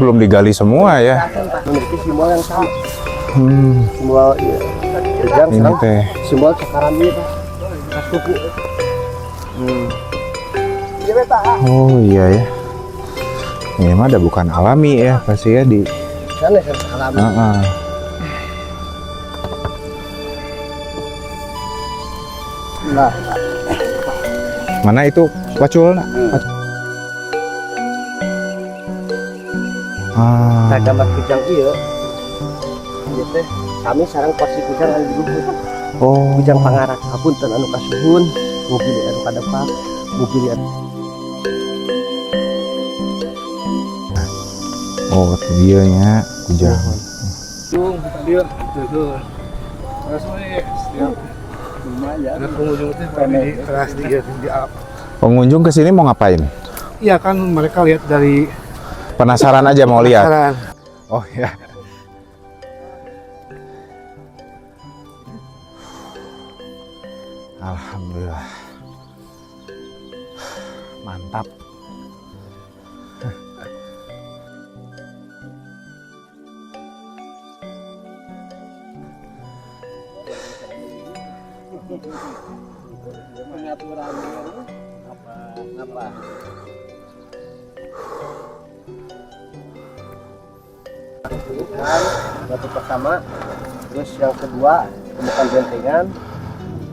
belum digali semua ya. Memiliki simbol yang sama. Simbol kujang Ini teh. simbol cakaran ini Pak. Khas kuku. Oh iya ya. Ini mah ada bukan alami ya, pasti ya di. Sana kan alami. Nah, Mana itu waculna? saya gambar kujang iya. Ieu teh kami sareng porsi kujang anu diluhur. Oh. Kujang pangarak hapunten anu kasuhun, mugi anu kadepak, mugi anu. Oh, itu dia nya kujang. Dia tuh. Ada pengunjung teh keras di Pengunjung ke sini mau ngapain? Iya kan mereka lihat dari Penasaran aja mau lihat. penasaran. Oh ya. Alhamdulillah. Mantap. Batu pertama, terus yang kedua ditemukan bentengan,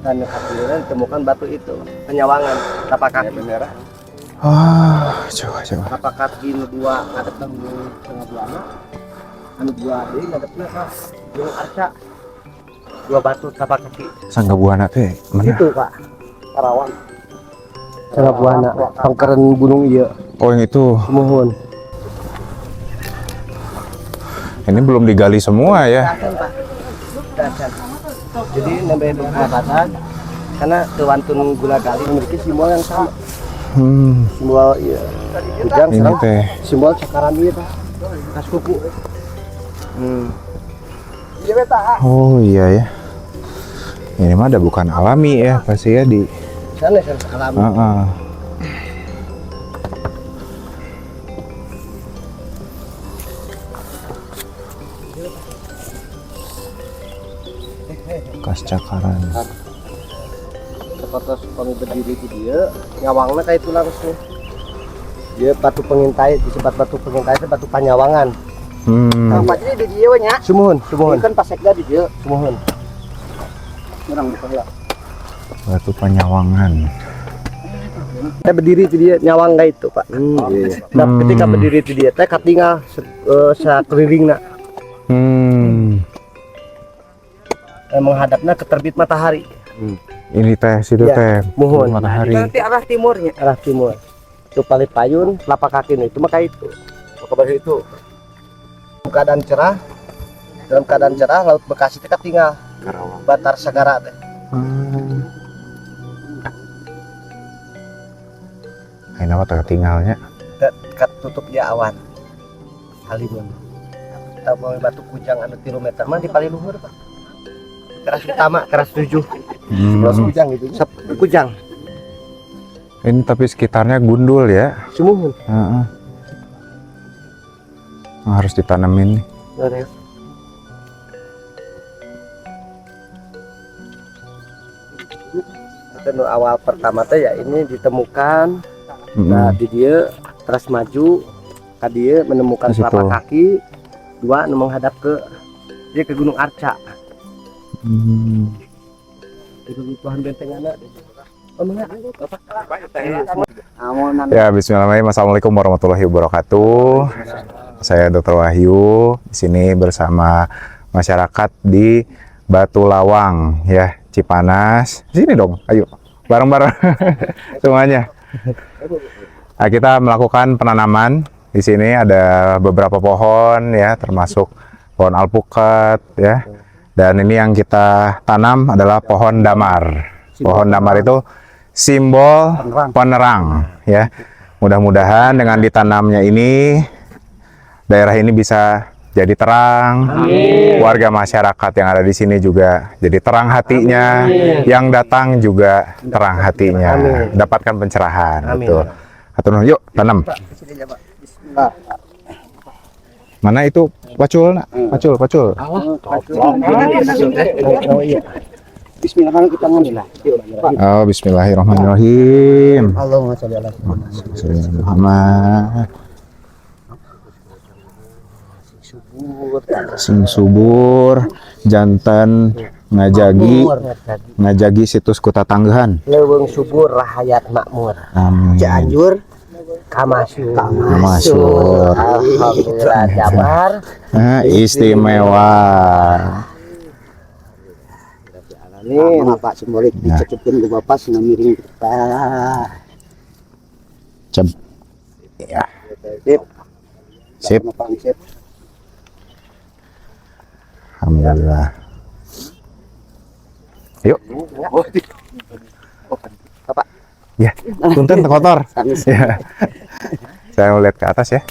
dan yang ketiga ditemukan batu itu penyawangan tapak kaki merah. Coba. Tapak kaki nu dua ngadep tengah buana, anu dua deui ngadepna ka Gunung Arca. Dua batu tapak kaki. Sangga buana teh mana? Itu Pak, Karawang. Sangga buana, pangkeren gunung ieu. Oh yang itu. Mohon. Ini belum digali semua ya. Pak. Jadi nambah pengobatan karena kewantun gula gali memiliki simbol yang sama. Simbol iya. Kujang Ini sareng teh. simbol cakaran ieu Pak. Khas kuku. Oh iya ya. Ini mah ada bukan alami ya, pasti ya di. Sana kan alami. Bekas cakaran. Seperti kami berdiri di dia, nyawangnya kayak itu langsung. Dia batu pengintai, disebut batu pengintai itu batu panyawangan. Pak jadi di dia nya. Sumuhun. Ini kan pasekda di dia, sumuhun. Orang bukan. Batu Panyawangan. Saya berdiri di dia nyawang kayak itu, Pak. Nah, ketika berdiri di dia, saya tinggal sekeliling nak. Menghadapnya ke terbit matahari. Ini teh, situ Ya, teh. mohon. Matahari. Nanti arah timurnya. Arah timur. Itu paling payun, telapak kaki itu maka itu. Maka itu. Dalam keadaan cerah, Laut Bekasi itu tinggal Batar Sagara teh. Ini apa tertinggalnya? Tutup dia awan. Halimun. Kita mau batu kujang anu 3 meter mah di paling luhur Pak. Keras utama, keras 7. Keras kujang gitu. Kujang. Ini tapi sekitarnya gundul ya. Sumuhun. Harus ditanemin nih. Itu awal pertama teh ya ini ditemukan. Nah di dia terus maju, dia menemukan telapak kaki, 2 menghadap ke Gunung Arca. Itu Tuhan bentengan. Ya, bismillahirrahmanirrahim. Assalamualaikum warahmatullahi wabarakatuh. Saya Dr. Wahyu di sini bersama masyarakat di Batu Lawang ya, Cipanas. Sini dong, ayo bareng-bareng semuanya. Nah, kita melakukan penanaman di sini ada beberapa pohon ya, termasuk pohon alpukat ya. Dan ini yang kita tanam adalah pohon damar. Pohon damar itu simbol penerang ya. Mudah-mudahan dengan ditanamnya ini daerah ini bisa jadi terang. Amin. Warga masyarakat yang ada di sini juga jadi terang hatinya. Amin. Yang datang juga terang hatinya. Amin. Dapatkan pencerahan. Amin. Betul. Atur, yuk tanam. Mana itu pacul nak? Pacul. Oh iya. Bismillahirrahmanirrahim kita ngambil lah. Oh, bismillahirrahmanirrahim. Allahumma sholli ala Muhammad. Sing subur jantan ngajagi situs kota Tanggahan. leuweung subur rahayat makmur. Amin. Cianjur kamasur. Alhamdulillah Jabar. Istimewa. Amin. Pak simbolik dicecupkeun ku Bapak sina miring kita. Cep. Ya. Sip. Sip. Alhamdulillah. Yuk. Bapak. Ya, punten kotor. Ya. Saya mau lihat ke atas ya.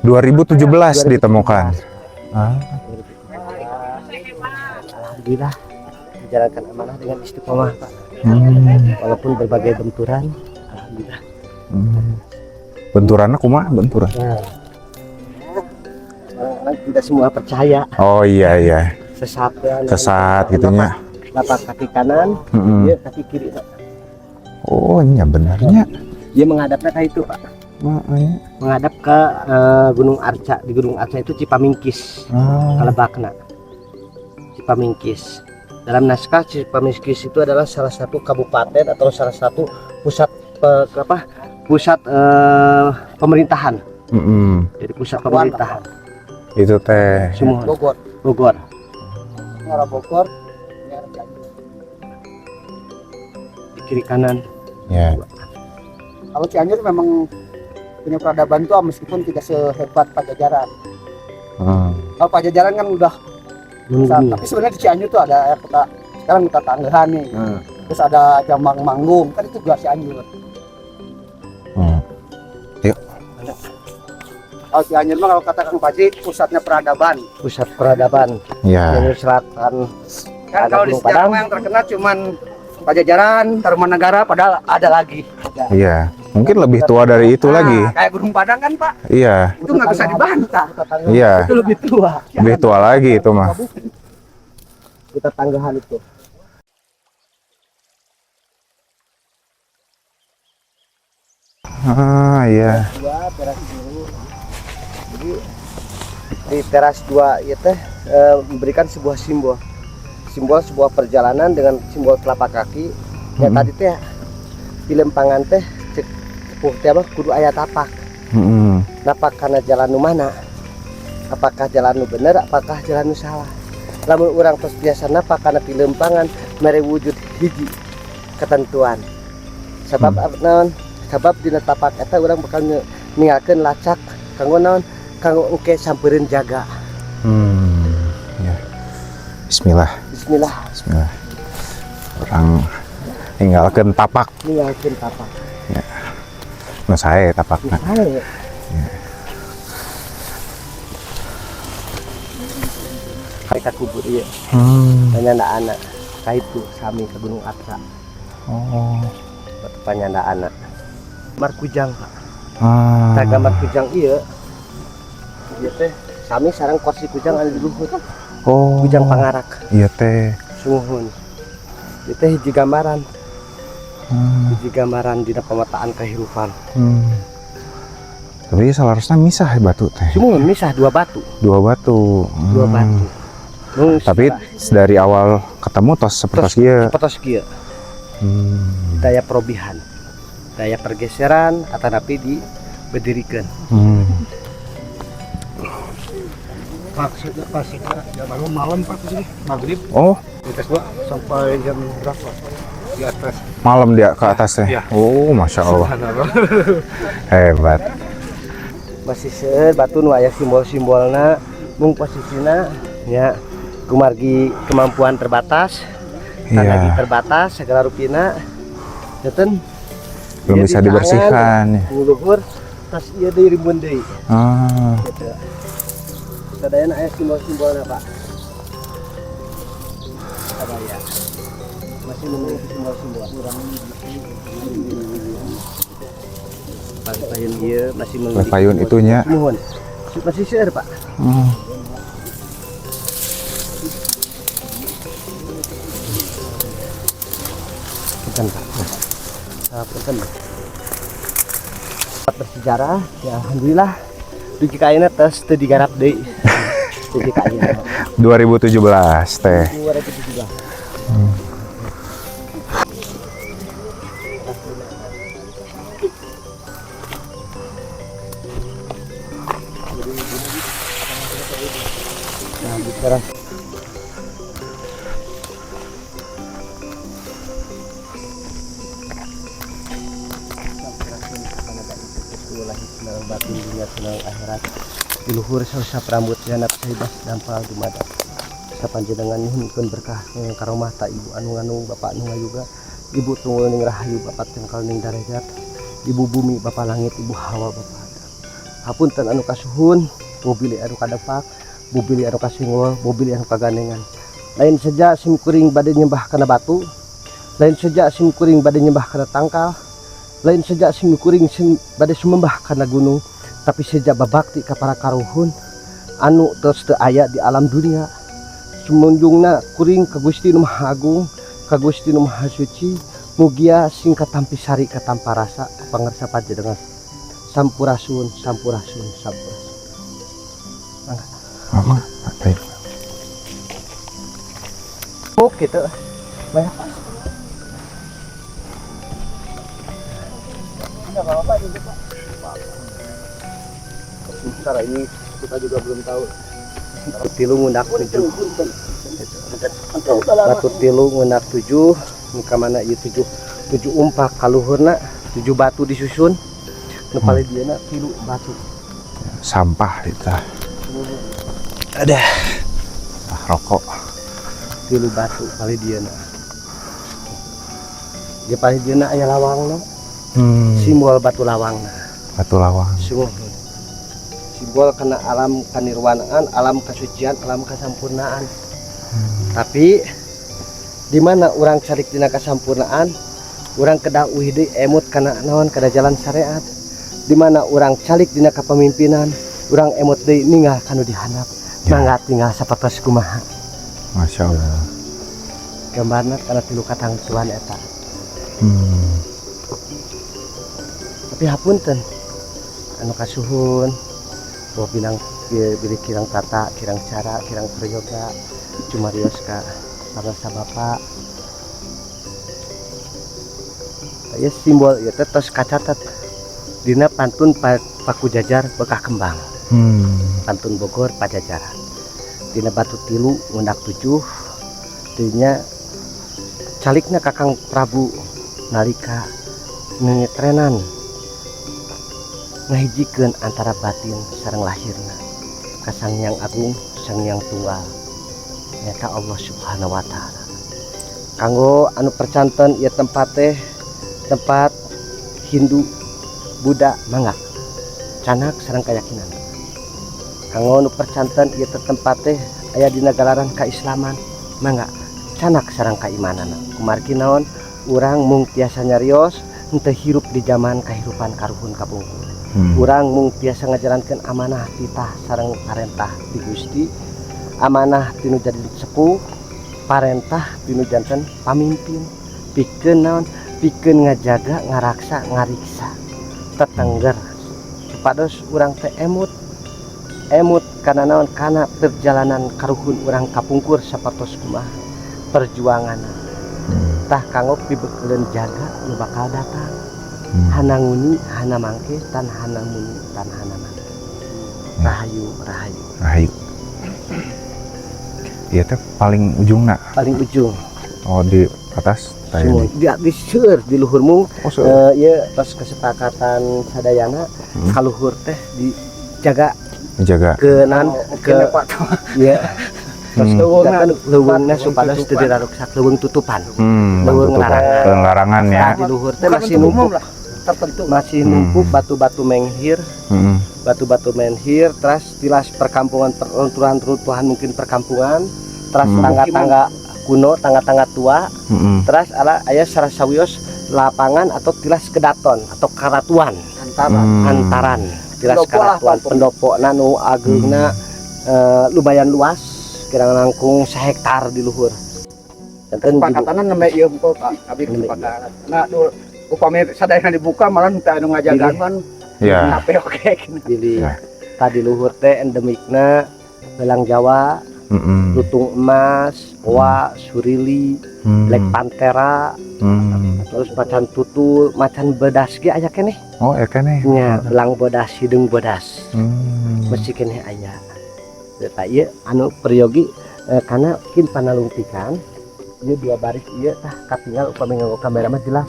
2017 ditemukan. Alhamdulillah menjalankan amanah dengan istiqomah, Pak. Walaupun berbagai benturan, alhamdulillah. Benturannya kumaha benturan? Orang-orang tidak semua percaya. Oh iya. Sesat Gitunya. Lapak kaki kanan, dia kaki kiri, Pak. Oh, iya benarnya. Dia menghadapnya kayak itu, Pak. Menghadap ke Gunung Arca. Di Gunung Arca itu Cipamingkis. Kalebakna. Cipamingkis. Dalam naskah Cipamingkis itu adalah salah satu kabupaten atau salah satu pusat pemerintahan. Jadi pusat pemerintahan. Itu teh. Bogor. Arah Bogor. Di kiri kanan. Ya. Kalau Cianjur memang punya peradaban tua meskipun tidak sehebat Pajajaran. Kalau Pajajaran kan udah besar, tapi sebenarnya di Cianjur tuh ada kota, sekarang kota Tanggahan nih. Terus ada Jambang Manggung, kan itu juga Cianjur. Yuk. Kalau Cianjur mah kalau kata Kang Paji pusatnya peradaban. Pusat peradaban. Ya. Cianjur Selatan. Kan kalau di sejarah yang terkenal cuman Pajajaran, Tarumanagara, padahal ada lagi. Iya. Mungkin lebih tua dari itu lagi. Kayak Gunung Padang kan, Pak? Iya. Itu nggak bisa dibantah. Iya. Itu lebih tua. Lebih tua lagi itu mah. Kita Tanggahan itu. Iya. Teras dulu. Jadi di teras 2 ya teh memberikan sebuah simbol sebuah perjalanan dengan simbol telapak kaki. Ya tadi teh di lempangan teh sepuh teh mah kudu aya tapak. Napak karena jalan nu mana? Apakah jalan nu bener? Apakah jalan nu salah? Lamun urang tos biasa napak karena di lempangan mere wujud hiji ketentuan. Sebab naon? Sebab dina tapak eta urang bakal ninggalkeun lacak kanggo naon? Kanggo engke sampeureuin jaga. Ya. Bismillah. Orang tinggalkan tapak. Ya. Nah, saya tapak. Ya. Mereka kubur iya. Panyanda-anak. Kaitu sami ke Gunung Arca. Batu panyanda-anak. Markujang, Pak. Taga Markujang iya. Iya teh sami sareng kursi kujang anu di luhur. Kujang Pangarak. Iya teh. Sumuhun. Itu teh hiji gambaran. Hiji gambaran dina pemetaan kehidupan. Tapi seharusnya misah batu teh. Sumuhun misah dua batu. Dua batu. Tapi dari awal ketemu tos seperti kieu. Daya perobihan. Daya pergeseran atanapi diberdirikan. Pas malam Pak sini maghrib. Di atas sampai jam berapa di atas? Malam dia ke atas teh. Ya. Oh, masya Allah. Hebat. Masih batu nu aya simbol-simbolna, mung posisina nya kumargi kemampuan terbatas, tanagi terbatas segala rupina. Jaten belum bisa dibersihkan. Luhur tas ieu deui rimbun deui. Sadayana aya simbol-simbolna, Pak. Sadaya. Masih memiliki simbol-simbol. Payun dia masih Payun itunya. Mohon. Masih share, Pak. Bukan, Pak. Bukan. Bersejarah, ya alhamdulillah. Duki kainnya tes teu digarap deui. Duki kainnya. 2017 teh. 2017. Nah, bicara batin dunia senang akhirat diluhur sausap rambut janap saibas dampal dumadak sapanjenengan nyuhunkeun berkah ning karomah ta ibu anu ngandung bapak anu ngayuga ibu tunggul ning rahayu bapak tengkal ning darajat ibu bumi bapak langit ibu hawa bapak hapunten anu kasuhun mobil anu kadepak mobil anu kasinggol mobil anu kagandengan lain saja sim kuring bade nyembah kana batu lain saja sim kuring bade nyembah kana tangkal lain saja sim kuring bade sumembah kana gunung tapi saja babakti ka para karuhun anu terus teu aya di alam dunia sumunjungna kuring ka Gusti Nu Maha Agung ka Gusti Nu Maha Suci mugia sing katampi sari katampa rasa pangarsa panjenengan sampurasun sampurasun sampurasun Mangga. Baik. Oh gitu banyak Pak apa-apa ini Pak. Sementara ini kita juga belum tahu. Tilu ngundak 7. Batu tilu ngundak 7. Muka mana ieu 7 umpak kaluhurna 7 batu disusun. Nu paling dieuna tilu batu. Sampah itu. Ada. Rokok. Tilu batu paling dieuna. Dia paling dieuna aya lawangna. Simbol batu lawangna. Batu lawang. Simbol Karena alam kanirwanaan, alam kasucian, alam kasampurnaan. Tapi di mana orang calik dina kasampurnaan, orang kedah uhide emut kana naon kada jalan syariat. Di mana orang calik dina kepemimpinan, orang emut deui ninggal kanu dihandap. Mangga tinggal sapertos kumaha. Masya Allah. Gambarna kana tilu katang tuan eta. Tapi hapunten anu kasuhun bahwa bilang pilih kirang tata, kirang cara, kirang prayoga cumarios ka pangarsa bapak. Ya simbol ya tos kacatat dina pantun Paku Jajar Bekah Kembang. Pantun Bogor Pajajaran. Dina batu tilu ngundak 7 dinya calikna Kakang Prabu nalika ngetrenan ngahijikeun antara batin sareng lahirna ka Sang Hyang Agung Sang Hyang Tunggal nyata Allah Subhanahu wa taala. Kanggo anu percanten ieu tempat teh tempat Hindu Buddha mangga canak sareng keyakinan. Kanggo anu percanten ieu tempat teh aya dina galaran kaislaman mangga canak sareng kaimanana. Kumargi naon urang mung tiasa nyarios henteu hirup di zaman kahirupan karuhun kapungkur. Urang mung tiasa ngajarankeun amanah titah sareng parentah di Gusti, amanah tinu jadi sepuh, parentah tinu janten pamimpin, pikeun naon pikeun ngajaga ngaraksa ngariksa tetengger supados urang teh emut kana naon kana perjalanan karuhun urang kapungkur sapertos kumaha perjuanganna tah kanggo pibeukeun jaga nu bakal datang. Hana nguni, hana mangke, tan hana muni, tan hana mangke. Rahayu, rahayu. Rahayu. Iya teh paling ujung nak. Paling ujung. Oh di atas. Di seur di luhur mung. Oh, iya pas kesepakatan sadayana kaluhur teh dijaga. Dijaga. Keunan ke iya. Terus leuweungna supados teu diraruksak leuweung tutupan. Leuweung larangan ya. Di luhur teh masih numpuk tertentu masih numpuk batu-batu menghir. Batu-batu menhir, terus tilas perkampungan runtuhan mungkin perkampungan, terus tangga-tangga kuno, tangga-tangga tua, terus aya sarasawios lapangan atau tilas kedaton atau karatuan. antaran tiras karatuan pendopo nanu agengna lumayan luas kira langkung 1 hektar di luhur. Kesepakatan nama ieu engko abi kesepakatan. Nah upami sadayana dibuka malah teu anu ngajagaan kan. Ya. Tapi oke. Jadi tadi luhur teh endemikna belang Jawa, lutung emas, oa, surili, black pantera, terus macan tutul, macan bedas ge aya keneh. Oh, ya keneh. Nya belang bodas hidung bodas. Mesti keneh aya. Eta ieu anu peryogi kana kin panalungtikan ieu 2 baris ieu tah katinggal upami nganggo kamera mah jelas.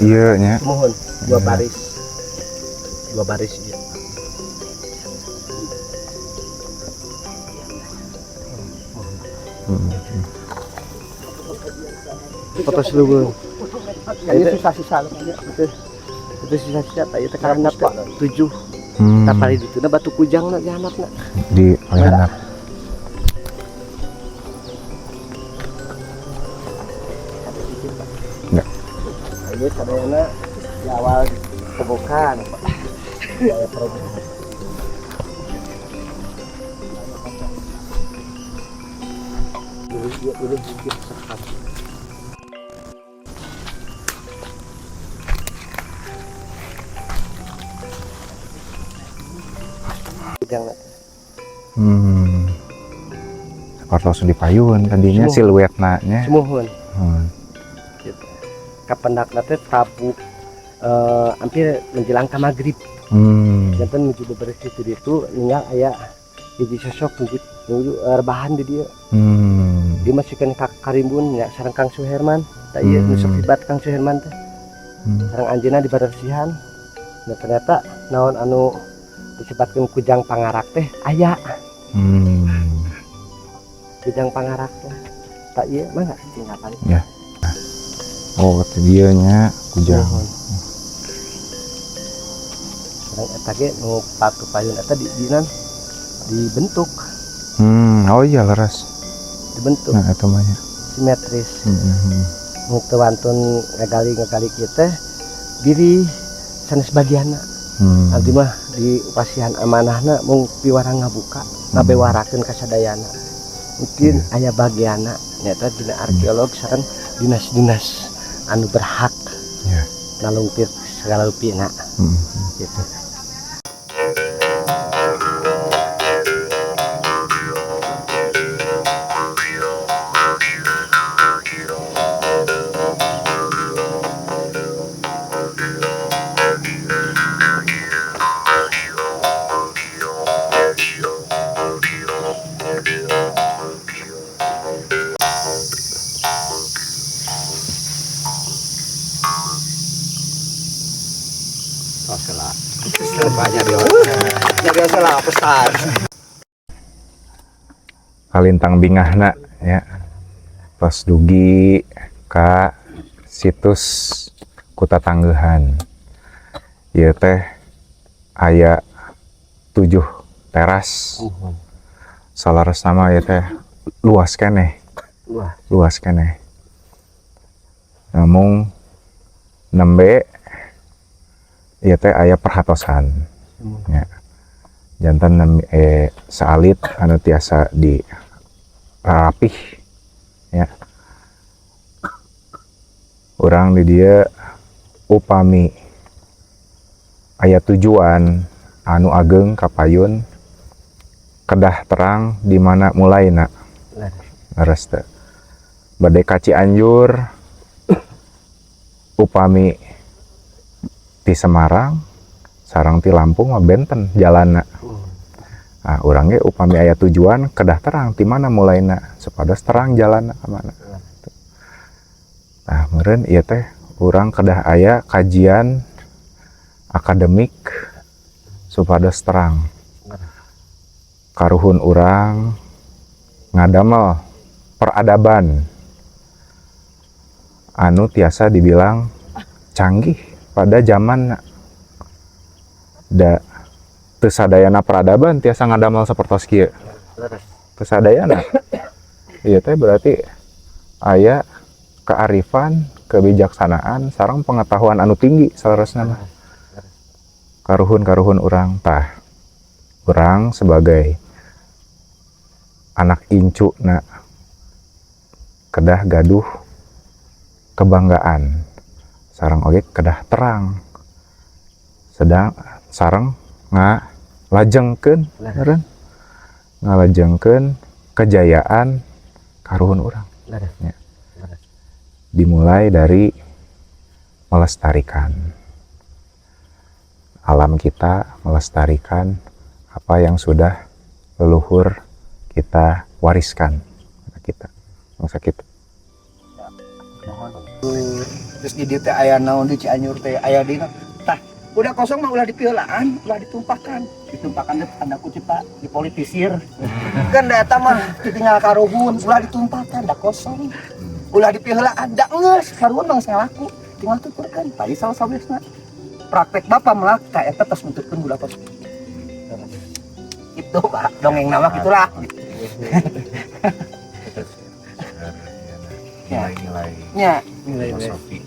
Iya nya. Mohon 2 baris. 2 baris ieu. Foto seluruh. Ini sisa-sisa itu sisa-sisa tadi tekanan apa 7 tapari itu na batu kujang na dihanapna Di handap. Enggak. ini sadayana di awal kebukaan saya program dulu sedikit sekat. Jangan. Seperti langsung dipayun tadinya siluetnya nya. Semuhun. Gitu. Kapendakna teh Prabu hampir menjelang ka magrib. Janten menuju bebersih di itu ninggal aya hiji sosok nuju rebahan di dia. Dia masihkan ka Karimbun ya sareng Kang Suherman. Da ieu nu sok sibat Kang Suherman teh. Sareng anjeunna di Badarsihan. Nah ternyata naon anu disebutkan kujang pangarak teh aya. Kujang pangarak teh tak iya mah tinggal paling ya. Oh dia nya kujang. Sekarang eta ge nu patu payun eta dibentuk. Oh iya leres Dibentuk. Nah eta mah nya Simetris. Nu teu wantun ngagali kieu teh diri sanes bagianna. Nanti mah di pasihan amanahna mung piwarang ngabuka ngabewarakeun kasadayana mungkin aya bagianna nyata dina arkeolog sareng dinas-dinas anu berhak nalungtir segala lupina gitu. Kalintang bingahna ya pas dugi ka situs Kuta Tangguhan ieu teh aya 7 teras salares nama ieu teh luas keneh namun nembe ieu teh aya perhatosan ya jantan saalit anu tiasa di rapih ya orang di dia upami aya tujuan anu ageng kapayun kedah terang di mana mulaina leres teh bade ka Cianjur upami di Semarang sarang ti Lampung mah benten jalanna. Nah, urangnya upami aya tujuan kedah terang ti mana mulainya supados terang jalan ka mana. Nah, meureun ieu teh urang kedah aya kajian akademik supados terang. Karuhun urang ngadamel peradaban anu tiasa dibilang canggih pada zamanna. Da teu sadayana peradaban tiasa ngadamel sapertos kieu. Teu sadayana. Ieu teh berarti aya kearifan, kebijaksanaan sareng pengetahuan anu tinggi salerosna mah. Karuhun urang tah. Urang sebagai anak incu na kedah gaduh kebanggaan sareng oge kedah terang sedang sareng ngalajengkeun meureun ngalajengkeun kejayaan karuhun urang ya. Dimulai dari melestarikan alam kita, melestarikan apa yang sudah leluhur kita wariskan kita bangsa kita. Terus di dieu teh aya naon di Cianjur teh aya dina tah udah kosong mah ulah dipeulaan ulah ditumpahkan teh tanda kutip Pak dipolitisir kan da eta mah tinggal karuhun ulah ditumpahkan da kosong ulah dipeulaan da geus karuhun mah ngalaku tinggal tuturkeun tadi salah sabesna praktek bapa melak tah eta tos nuturkeun budak kosong itu Pak dongeng nama gitulah Nilai-nilai nya filosofi